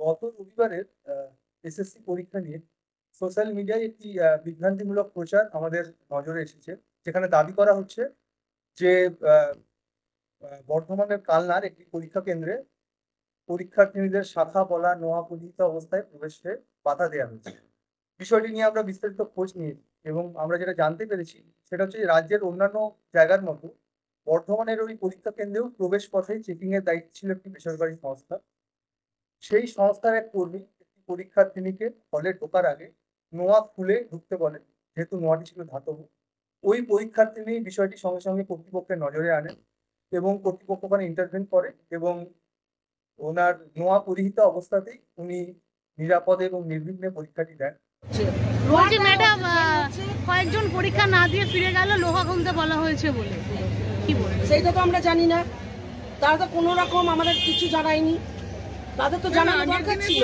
গত রবিবারের এসএসসি পরীক্ষা নিয়ে সোশ্যাল মিডিয়ায় একটি বিভ্রান্তিমূলক প্রচার আমাদের নজরে এসেছে, যেখানে দাবি করা হচ্ছে যে বর্ধমানের কালনার একটি পরীক্ষা কেন্দ্রে পরীক্ষার্থীদের শাখা পলা নোয়া পরিহিত অবস্থায় প্রবেশে বাধা দেওয়া হয়েছে। বিষয়টি নিয়ে আমরা বিস্তারিত খোঁজ নিয়েছি এবং আমরা যেটা জানতে পেরেছি সেটা হচ্ছে রাজ্যের অন্যান্য জায়গার মতো বর্ধমানের ওই পরীক্ষা কেন্দ্রেও প্রবেশ পথে চেকিং এর দায়িত্ব ছিল একটি বেসরকারি সংস্থা। সেই সংস্থার এক কর্মী একটি পরীক্ষার্থীকে হলে ঢোকার আগে নোয়া খুলে ঢুকতে বলেন, যেহেতু নোয়াটি ছিল ধাতব। ওই পরীক্ষার্থী বিষয়টি সঙ্গে সঙ্গে কর্তৃপক্ষের নজরে আনেন এবং কর্তৃপক্ষ ওখানে ইন্টারভেন করে এবং ওনার নোয়া পরিহিত অবস্থাতেই উনি নিরাপদে এবং নির্বিঘ্নে পরীক্ষাটি দেন। বলছি ম্যাডাম, কয়েকজন পরীক্ষা না দিয়ে ফিরে গেল লোহা খুলতে বলা হয়েছে বলে, কি বলবেন? সেইটা তো আমরা জানি না, তারা তো কোনো রকম আমাদের কিছু জানায়নি, তাদের তো জানানো দরকার ছিল।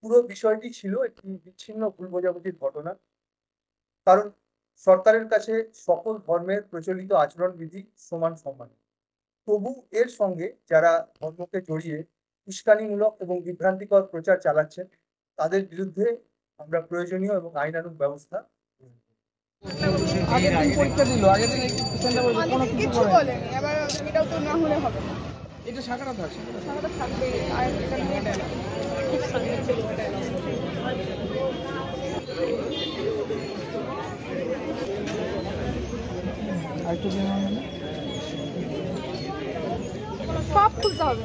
পুরো বিষয়টি ছিল একটি বিচ্ছিন্ন ভুল বোঝাবুঝির ঘটনা, কারণ সরকারের কাছে সকল ধর্মের প্রচলিত আচরণবিধি সমান সম্মান। তবু এর সঙ্গে যারা ধর্মকে জড়িয়ে উস্কানিমূলক এবং বিভ্রান্তিকর প্রচার চালাচ্ছেন তাদের বিরুদ্ধে আমরা প্রয়োজনীয় এবং আইনানুগ ব্যবস্থা। আগের দিন পরীক্ষা দিল, আগের দিন কোনো কিছু বলেনি, আবার এটাও তো না হলে হবে না। এটা শাখাটা থাকবে, শাখাটা থাকবে আর এটা নিয়ে সব খুলতে হবে,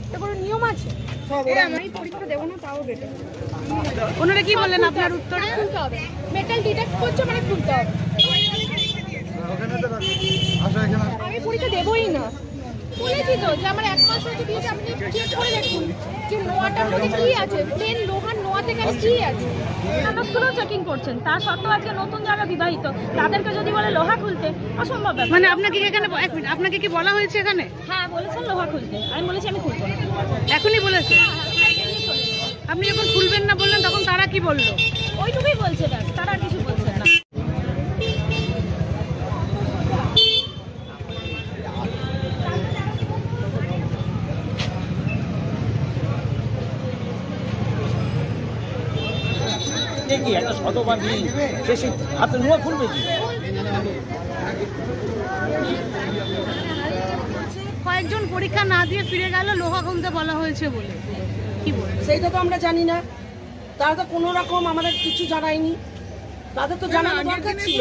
এটা কোনো নিয়ম আছে। আমি পরীক্ষা দেবো না, তাও বেটে ওনারা কি বললেন আপনার উত্তরে? খুলতে হবে, মেটাল ডিটেক্ট করছে মানে খুলতে হবে। আমি পরীক্ষা দেবোই না, বলেছি তো যে আমার 1 মাস হয়েছে দিয়েছে, আপনি চেক করে দেখুন যে নোয়াটার মধ্যে কি আছে, প্লেন লোহার নোয়া থেকে কি আছে। আপনারা স্কুলেও চেকিং করছেন, তা সত্ত্বেও আজকে নতুন যারা বিবাহিত তাদেরকে যদি বলে লোহা খুলতে, অসম্ভব ব্যাপার। মানে আপনাকে এখানে এক মিনিট, আপনাকে কি বলা হয়েছে এখানে? হ্যাঁ বলেছেন লোহা খুলতে, আমি বলেছি আমি খুলবো না। এখনই বলেছে? আপনি যখন খুলবেন না বললেন তখন তারা কি বললো? ওইটুকুই বলছে, তারা আর কিছু বলছে না। কি একটা শতবার নেই, শেষে হাতে নোয়া খুলবে কি? কয়েকজন পরীক্ষা না দিয়ে ফিরে গেল লোহা খুলতে বলা হয়েছে বলে, কি বলবেন? সেইটা তো আমরা জানি না, তারা তো কোনো রকম আমাদের কিছু জানায়নি, তাদের তো জানানো দরকার ছিল।